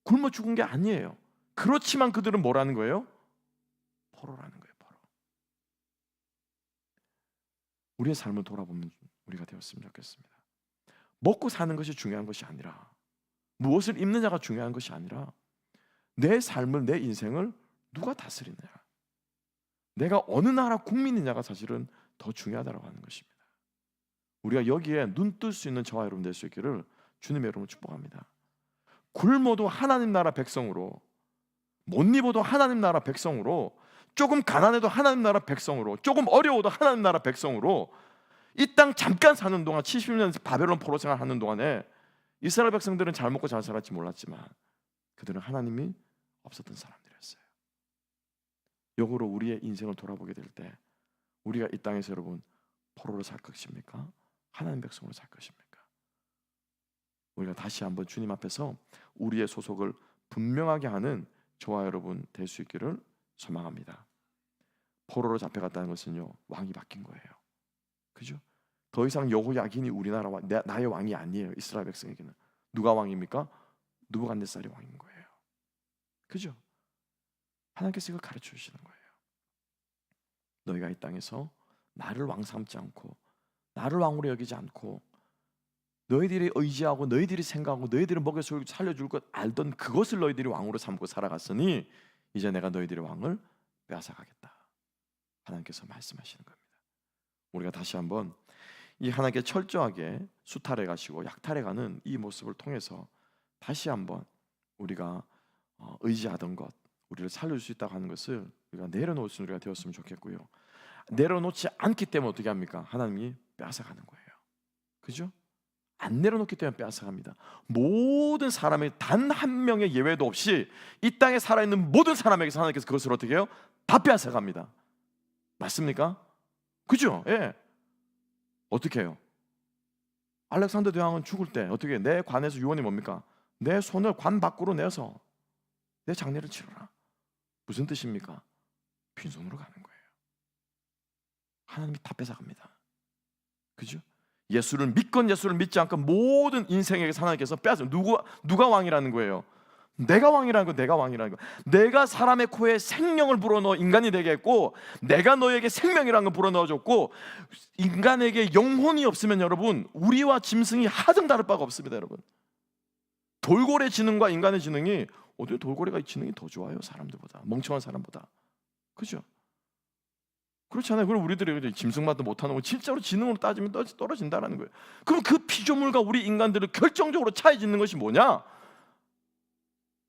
굶어 죽은 게 아니에요. 그렇지만 그들은 뭐라는 거예요? 포로라는 거예요. 포로. 우리의 삶을 돌아보면 우리가 되었으면 좋겠습니다. 먹고 사는 것이 중요한 것이 아니라, 무엇을 입느냐가 중요한 것이 아니라 내 삶을, 내 인생을 누가 다스리느냐, 내가 어느 나라 국민이냐가 사실은 더 중요하다고 하는 것입니다. 우리가 여기에 눈 뜰 수 있는 저와 여러분 될 수 있기를 주님의 이름으로 축복합니다. 굶어도 하나님 나라 백성으로, 못 입어도 하나님 나라 백성으로, 조금 가난해도 하나님 나라 백성으로, 조금 어려워도 하나님 나라 백성으로 이 땅 잠깐 사는 동안 70년 바벨론 포로 생활하는 동안에 이스라엘 백성들은 잘 먹고 잘 살았지 몰랐지만 그들은 하나님이 없었던 사람들이었어요. 역으로 우리의 인생을 돌아보게 될 때 우리가 이 땅에서 여러분 포로로 살 것입니까? 하나님 백성으로 살 것입니까? 우리가 다시 한번 주님 앞에서 우리의 소속을 분명하게 하는 저와 여러분 될 수 있기를 소망합니다. 포로로 잡혀갔다는 것은요, 왕이 바뀐 거예요. 그죠? 더 이상 여호야긴이 우리나라 나의 왕이 아니에요. 이스라엘 백성에게는 누가 왕입니까? 느부갓네살이 왕인 거예요. 그죠? 하나님께서 이걸 가르쳐 주시는 거예요. 너희가 이 땅에서 나를 왕 삼지 않고 나를 왕으로 여기지 않고 너희들이 의지하고 너희들이 생각하고 너희들이 먹여 살려줄 것 알던 그것을 너희들이 왕으로 삼고 살아갔으니 이제 내가 너희들의 왕을 빼앗아가겠다. 하나님께서 말씀하시는 겁니다. 우리가 다시 한번 이 하나님께 철저하게 수탈해 가시고 약탈해 가는 이 모습을 통해서 다시 한번 우리가 의지하던 것, 우리를 살릴 수 있다고 하는 것을 우리가 내려놓을 수 있는 우리가 되었으면 좋겠고요. 내려놓지 않기 때문에 어떻게 합니까? 하나님이 빼앗아가는 거예요. 그죠? 안 내려놓기 때문에 빼앗아갑니다. 모든 사람의 단 한 명의 예외도 없이 이 땅에 살아있는 모든 사람에게서 하나님께서 그것을 어떻게 해요? 다 빼앗아갑니다. 맞습니까? 그죠? 예. 어떻게 해요? 알렉산더 대왕은 죽을 때 어떻게 내 관에서 유언이 뭡니까? 내 손을 관 밖으로 내서 내 장례를 치러라. 무슨 뜻입니까? 빈손으로 가는 거예요. 하나님이 다 뺏어갑니다. 그죠? 예수를 믿건 예수를 믿지 않건 모든 인생에게 하나님께서 빼앗아. 누가 왕이라는 거예요? 내가 왕이라는 거, 내가 왕이라는 거. 내가 사람의 코에 생명을 불어넣어 인간이 되게 했고, 내가 너에게 생명이라는 걸 불어넣어줬고, 인간에게 영혼이 없으면 여러분, 우리와 짐승이 하등 다를 바가 없습니다. 여러분, 돌고래 지능과 인간의 지능이, 어디 돌고래가 지능이 더 좋아요? 사람들보다, 멍청한 사람보다. 그죠? 그렇잖아요. 그럼 우리들이 짐승만도 못하는 거 진짜로 지능으로 따지면 떨어진다는 거예요. 그럼 그 피조물과 우리 인간들을 결정적으로 차이 짓는 것이 뭐냐?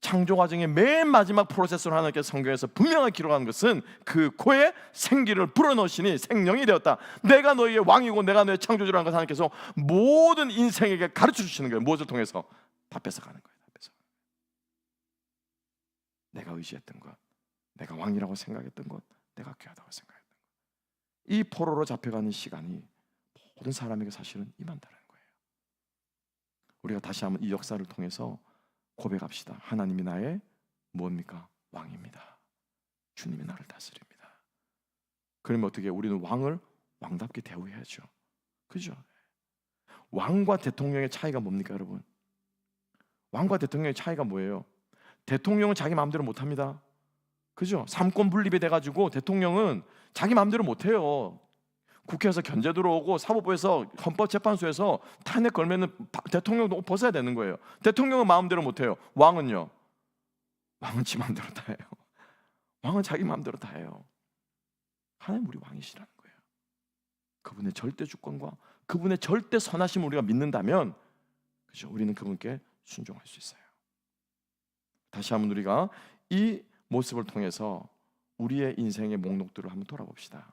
창조 과정의 맨 마지막 프로세스로 하나님께서 성경에서 분명하게 기록하는 것은 그 코에 생기를 불어넣으시니 생명이 되었다. 내가 너희의 왕이고 내가 너희의 창조주라는 것을 하나님께서 모든 인생에게 가르쳐 주시는 거예요. 무엇을 통해서? 다 뺏어가는 거예요. 다 뺏어. 내가 의지했던 것, 내가 왕이라고 생각했던 것, 내가 귀하다고 생각했던 것, 이 포로로 잡혀가는 시간이 모든 사람에게 사실은 임한다는 거예요. 우리가 다시 한번 이 역사를 통해서 고백합시다. 하나님이 나의 뭡니까? 왕입니다. 주님이 나를 다스립니다. 그러면 어떻게 해요? 우리는 왕을 왕답게 대우해야죠. 그죠? 왕과 대통령의 차이가 뭡니까 여러분? 왕과 대통령의 차이가 뭐예요? 대통령은 자기 마음대로 못합니다. 그죠? 삼권 분립이 돼가지고 대통령은 자기 마음대로 못해요. 국회에서 견제 들어오고 사법부에서 헌법재판소에서 탄핵 걸면은 대통령도 벗어야 되는 거예요. 대통령은 마음대로 못해요. 왕은요? 왕은 지 마음대로 다 해요. 왕은 자기 마음대로 다 해요. 하나님 우리 왕이시라는 거예요. 그분의 절대 주권과 그분의 절대 선하심을 우리가 믿는다면, 그죠? 우리는 그분께 순종할 수 있어요. 다시 한번 우리가 이 모습을 통해서 우리의 인생의 목록들을 한번 돌아봅시다.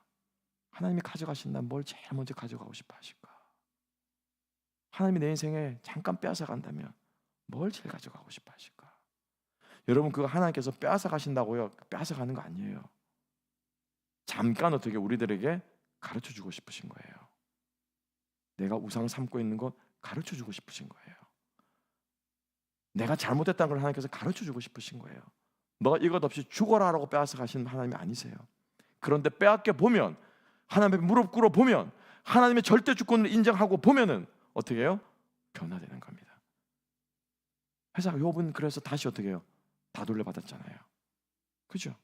하나님이 가져가신다면 뭘 제일 먼저 가져가고 싶어 하실까? 하나님이 내 인생에 잠깐 빼앗아 간다면 뭘 제일 가져가고 싶어 하실까? 여러분, 그거 하나님께서 빼앗아 가신다고요? 빼앗아 가는 거 아니에요. 잠깐 어떻게 우리들에게 가르쳐 주고 싶으신 거예요. 내가 우상 삼고 있는 것 가르쳐 주고 싶으신 거예요. 내가 잘못했다는 걸 하나님께서 가르쳐 주고 싶으신 거예요. 너가 이것 없이 죽어라라고 빼앗아 가시는 하나님이 아니세요. 그런데 빼앗겨 보면, 하나님의 무릎 꿇어 보면, 하나님의 절대 주권을 인정하고 보면은 어떻게 해요? 변화되는 겁니다. 회사가 욥은 그래서 다시 어떻게 해요? 다 돌려받았잖아요. 그죠?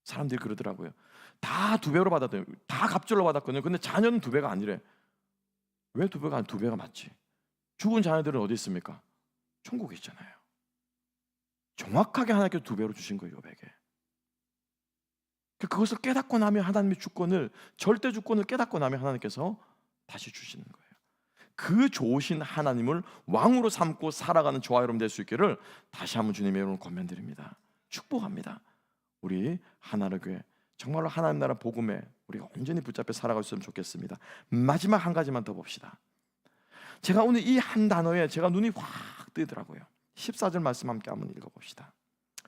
사람들이 그러더라고요. 다 2배로 받았대요. 다 갑절로 받았거든요. 근데 자녀는 2배가 아니래. 왜 2배가 아니라 2배가 맞지? 죽은 자녀들은 어디 있습니까? 천국에 있잖아요. 정확하게 하나님께서 2배로 주신 거예요, 욥에게. 그것을 깨닫고 나면 하나님의 주권을, 절대 주권을 깨닫고 나면 하나님께서 다시 주시는 거예요. 그 좋으신 하나님을 왕으로 삼고 살아가는 저와 여러분 될 수 있기를 다시 한번 주님의 이름으로 권면드립니다. 축복합니다. 우리 하나를 교회 정말로 하나님 나라 복음에 우리가 온전히 붙잡혀 살아갈 수 있으면 좋겠습니다. 마지막 한 가지만 더 봅시다. 제가 오늘 이 한 단어에 제가 눈이 확 뜨더라고요. 14절 말씀 함께 한번 읽어봅시다.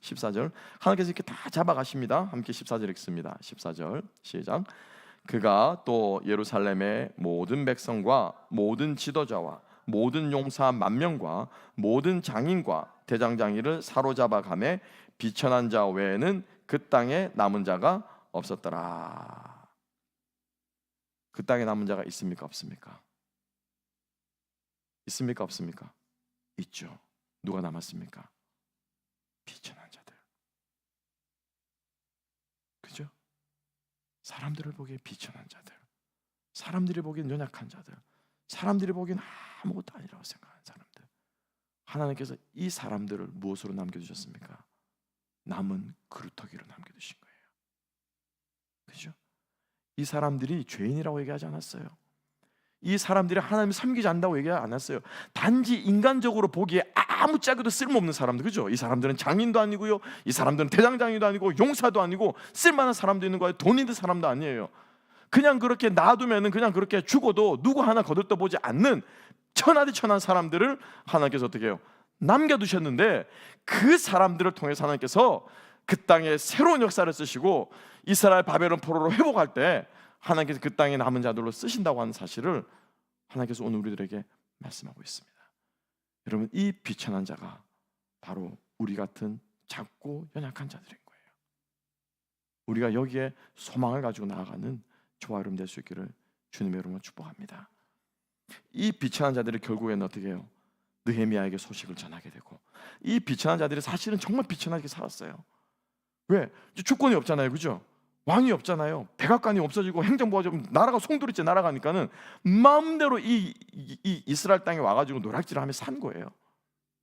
14절 하나님께서 이렇게 다 잡아가십니다. 함께 14절 읽습니다. 14절 시작. 그가 또 예루살렘의 모든 백성과 모든 지도자와 모든 용사 10,000명과 모든 장인과 대장장이를 사로잡아 가매 비천한 자 외에는 그 땅에 남은 자가 없었더라. 그 땅에 남은 자가 있습니까? 없습니까? 있습니까? 없습니까? 있죠. 누가 남았습니까? 비천한 자들. 그죠? 사람들을 보기에 비천한 자들, 사람들이 보기엔 연약한 자들, 사람들이 보기엔 아무것도 아니라고 생각하는 사람들, 하나님께서 이 사람들을 무엇으로 남겨두셨습니까? 남은 그루터기로 남겨두신 거예요. 그죠? 이 사람들이 죄인이라고 얘기하지 않았어요. 이 사람들이 하나님을 섬기지 않는다고 얘기 안 했어요. 단지 인간적으로 보기에 아무짝에도 쓸모없는 사람들, 그죠? 이 사람들은 장인도 아니고요, 이 사람들은 대장장이도 아니고 용사도 아니고 쓸만한 사람도 있는 거예요. 돈 있는 사람도 아니에요. 그냥 그렇게 놔두면은 그냥 그렇게 죽어도 누구 하나 거들떠보지 않는 천하디 천한 사람들을 하나님께서 어떻게 해요? 남겨두셨는데, 그 사람들을 통해서 하나님께서 그 땅에 새로운 역사를 쓰시고 이스라엘 바벨론 포로로 회복할 때 하나님께서 그 땅에 남은 자들로 쓰신다고 하는 사실을 하나님께서 오늘 우리들에게 말씀하고 있습니다. 여러분, 이 비천한 자가 바로 우리 같은 작고 연약한 자들인 거예요. 우리가 여기에 소망을 가지고 나아가는 저와 여러분 될 수 있기를 주님의 이름으로 축복합니다. 이 비천한 자들이 결국에는 어떻게 해요? 느헤미야에게 소식을 전하게 되고, 이 비천한 자들이 사실은 정말 비천하게 살았어요. 왜? 주권이 없잖아요, 그죠? 왕이 없잖아요. 백악관이 없어지고 행정부가 좀 나라가 송두리째 날아가니까는 마음대로 이 이스라엘 땅에 와가지고 노략질하며 산 거예요.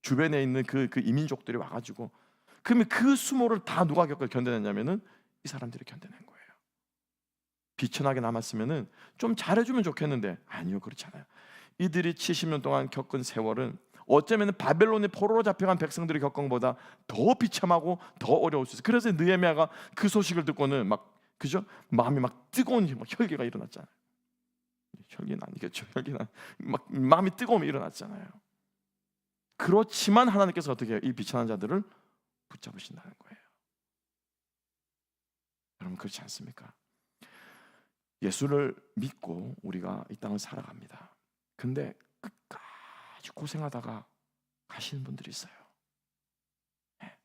주변에 있는 그 이민족들이 와가지고. 그러면 그 수모를 다 누가 견뎌냈냐면은 이 사람들이 견뎌낸 거예요. 비천하게 남았으면은 좀 잘해주면 좋겠는데 아니요, 그렇지 않아요. 이들이 70년 동안 겪은 세월은 어쩌면 바벨론의 포로로 잡혀간 백성들이 겪은 것보다 더 비참하고 더 어려울 수 있어요. 그래서 느헤미야가 그 소식을 듣고는 막, 그죠? 마음이 막 뜨거운 혈기가 일어났잖아요. 혈기는 아니겠죠. 혈기는 막 마음이 뜨거움이 일어났잖아요. 그렇지만 하나님께서 어떻게 해요? 이 비천한 자들을 붙잡으신다는 거예요. 여러분, 그렇지 않습니까? 예수를 믿고 우리가 이 땅을 살아갑니다. 근데 끝까지 고생하다가 가시는 분들이 있어요. 네.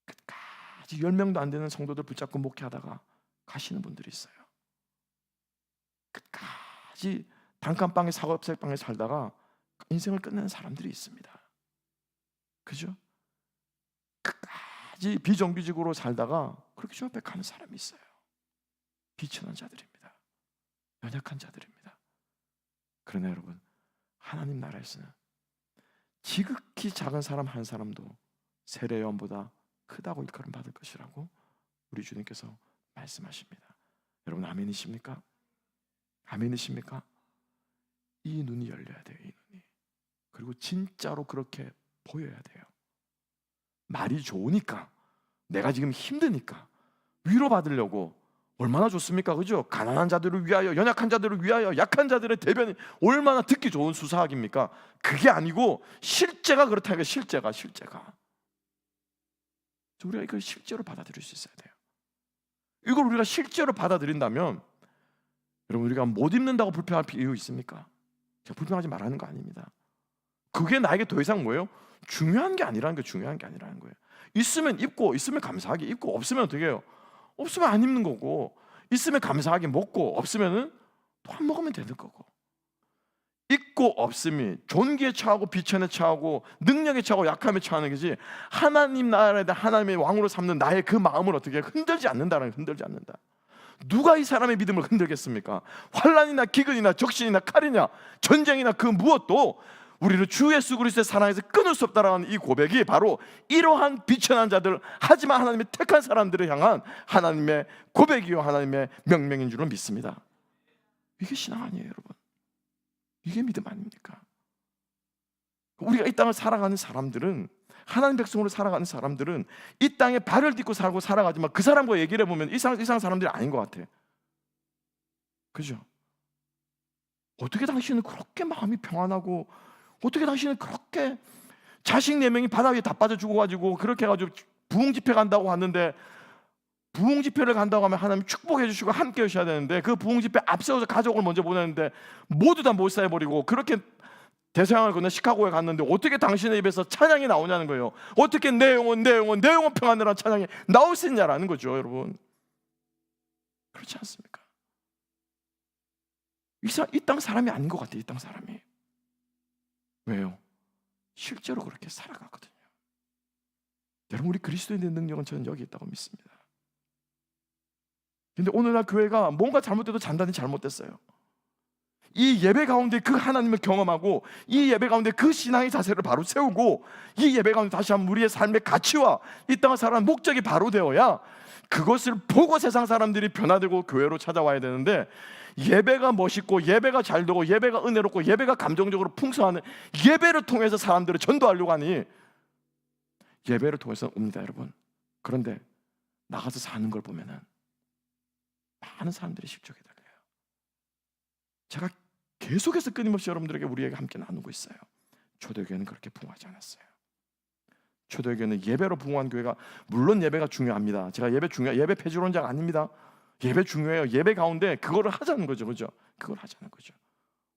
끝까지 10명도 안 되는 성도들 붙잡고 목회하다가 가시는 분들이 있어요. 끝까지 단칸방에 사각색방에 살다가 인생을 끝내는 사람들이 있습니다. 그죠? 끝까지 비정규직으로 살다가 그렇게 주 앞에 가는 사람이 있어요. 비천한 자들입니다. 연약한 자들입니다. 그러나 여러분, 하나님 나라에서는 지극히 작은 사람 한 사람도 세례요한보다 크다고 일컬음 받을 것이라고 우리 주님께서 말씀하십니다. 여러분, 아멘이십니까? 아멘이십니까? 이 눈이 열려야 돼요. 이 눈이. 그리고 진짜로 그렇게 보여야 돼요. 말이 좋으니까, 내가 지금 힘드니까 위로받으려고 얼마나 좋습니까? 그죠? 가난한 자들을 위하여, 연약한 자들을 위하여, 약한 자들의 대변이 얼마나 듣기 좋은 수사학입니까? 그게 아니고 실제가 그렇다니까. 실제가 우리가 이걸 실제로 받아들일 수 있어야 돼요. 이걸 우리가 실제로 받아들인다면, 여러분, 우리가 못 입는다고 불평할 이유 있습니까? 제가 불평하지 말라는 거 아닙니다. 그게 나에게 더 이상 뭐예요? 중요한 게 아니라는 거예요. 중요한 게 아니라는 거예요. 있으면 입고, 있으면 감사하게 입고, 없으면 어떻게 해요? 없으면 안 입는 거고, 있으면 감사하게 먹고, 없으면은 또 안 먹으면 되는 거고. 있고 없음이 존귀에 처하고 비천에 처하고 능력에 처하고 약함에 처하는 것이 하나님 나라에 대한 하나님의 왕으로 삼는 나의 그 마음을 어떻게 흔들지 않는다는, 흔들지 않는다. 누가 이 사람의 믿음을 흔들겠습니까? 환난이나 기근이나 적신이나 칼이냐 전쟁이나 그 무엇도 우리를 주 예수 그리스도의 사랑에서 끊을 수 없다라는 이 고백이 바로 이러한 비천한 자들, 하지만 하나님의 택한 사람들을 향한 하나님의 고백이요 하나님의 명령인 줄로 믿습니다. 이게 신앙 아니에요, 여러분? 이게 믿음 아닙니까? 우리가 이 땅을 살아가는 사람들은, 하나님 백성으로 살아가는 사람들은 이 땅에 발을 딛고 살고 살아가지만 그 사람과 얘기를 해보면 이상 사람들이 아닌 것 같아. 그죠? 어떻게 당신은 그렇게 마음이 평안하고, 어떻게 당신은 그렇게 자식 4명이 바다 위에 다 빠져 죽어가지고 그렇게 해가지고 부흥집회 간다고 하는데, 부흥집회를 간다고 하면 하나님 축복해 주시고 함께 하셔야 되는데 그 부흥집회 앞세워서 가족을 먼저 보내는데 모두 다 몰살해버리고 그렇게 대서양을 건너 시카고에 갔는데 어떻게 당신의 입에서 찬양이 나오냐는 거예요. 어떻게 내 영혼 평안이라는 찬양이 나올 수 있냐라는 거죠, 여러분. 그렇지 않습니까? 이 땅 사람이 아닌 것 같아요. 이 땅 사람이. 왜요? 실제로 그렇게 살아갔거든요. 여러분, 우리 그리스도인의 능력은 저는 여기 있다고 믿습니다. 근데 오늘날 교회가 뭔가 잘못돼도 단단히 잘못됐어요. 이 예배 가운데 그 하나님을 경험하고, 이 예배 가운데 그 신앙의 자세를 바로 세우고, 이 예배 가운데 다시 한번 우리의 삶의 가치와 이 땅을 살아가는 목적이 바로 되어야 그것을 보고 세상 사람들이 변화되고 교회로 찾아와야 되는데, 예배가 멋있고 예배가 잘 되고 예배가 은혜롭고 예배가 감정적으로 풍성하는 예배를 통해서 사람들을 전도하려고 하니 예배를 통해서 옵니다, 여러분. 그런데 나가서 사는 걸 보면은 많은 사람들이 실족에 달려요. 제가 계속해서 끊임없이 여러분들에게 우리에게 함께 나누고 있어요. 초대교회는 그렇게 부흥하지 않았어요. 초대교회는 예배로 부흥한 교회가, 물론 예배가 중요합니다. 제가 예배 폐지론자가 아닙니다. 예배 중요해요. 예배 가운데 그거를 하자는 거죠, 그죠? 그걸 하자는 거죠.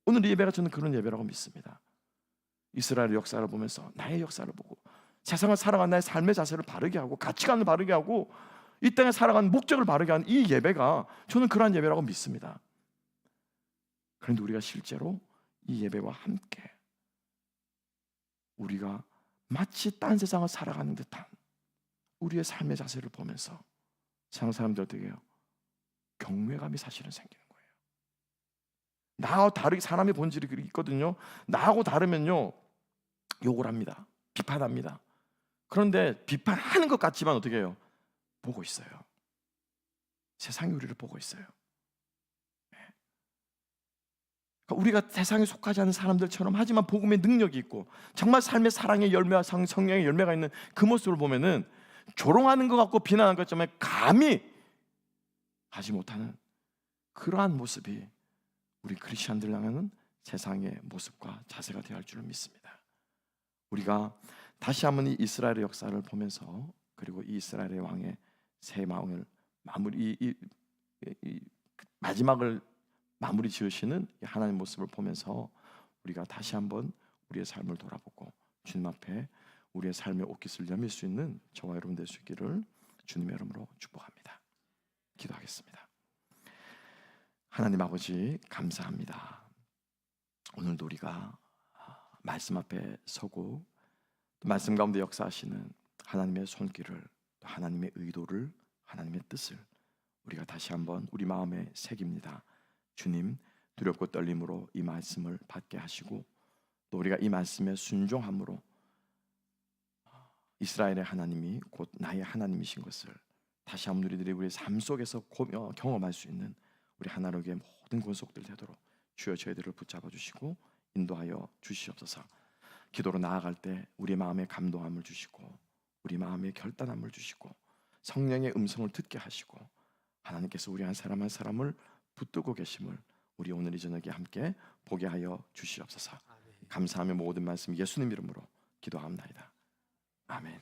오늘 이 예배가 저는 그런 예배라고 믿습니다. 이스라엘의 역사를 보면서 나의 역사를 보고 세상을 살아가는 나의 삶의 자세를 바르게 하고 가치관을 바르게 하고 이 땅에 살아가는 목적을 바르게 하는 이 예배가 저는 그러한 예배라고 믿습니다. 그런데 우리가 실제로 이 예배와 함께 우리가 마치 딴 세상을 살아가는 듯한 우리의 삶의 자세를 보면서 세상 사람들 어떻게 해요? 경외감이 사실은 생기는 거예요. 나하고 다르게 사람의 본질이 있거든요. 나하고 다르면요 욕을 합니다. 비판합니다. 그런데 비판하는 것 같지만 어떻게 해요? 보고 있어요. 세상이 우리를 보고 있어요. 그러니까 우리가 세상에 속하지 않은 사람들처럼 하지만 복음의 능력이 있고 정말 삶의 사랑의 열매와 성령의 열매가 있는 그 모습을 보면은 조롱하는 것 같고 비난하는 것 같지만 감히 하지 못하는 그러한 모습이 우리 크리스천들 향하는 세상의 모습과 자세가 되어야 할 줄을 믿습니다. 우리가 다시 한번 이 이스라엘의 역사를 보면서 그리고 이 이스라엘의 왕의 새 왕을 마무리 마지막을 마무리 지으시는 하나님의 모습을 보면서 우리가 다시 한번 우리의 삶을 돌아보고 주님 앞에 우리의 삶의 옷깃을 여밀 수 있는 저와 여러분 될 수 있기를 주님의 이름으로 축복합니다. 기도하겠습니다. 하나님 아버지 감사합니다. 오늘도 우리가 말씀 앞에 서고 또 말씀 가운데 역사하시는 하나님의 손길을 또 하나님의 의도를 하나님의 뜻을 우리가 다시 한번 우리 마음에 새깁니다. 주님 두렵고 떨림으로 이 말씀을 받게 하시고 또 우리가 이 말씀에 순종함으로 이스라엘의 하나님이 곧 나의 하나님이신 것을 다시 한번 우리의 삶 속에서 경험할 수 있는 우리 하나님의 모든 권속들 되도록 주여 저희들을 붙잡아 주시고 인도하여 주시옵소서. 기도로 나아갈 때 우리 마음에 감동함을 주시고 우리 마음에 결단함을 주시고 성령의 음성을 듣게 하시고 하나님께서 우리 한 사람 한 사람을 붙들고 계심을 우리 오늘 이 저녁에 함께 보게 하여 주시옵소서. 감사하며 모든 말씀 예수님 이름으로 기도합니다. 아멘.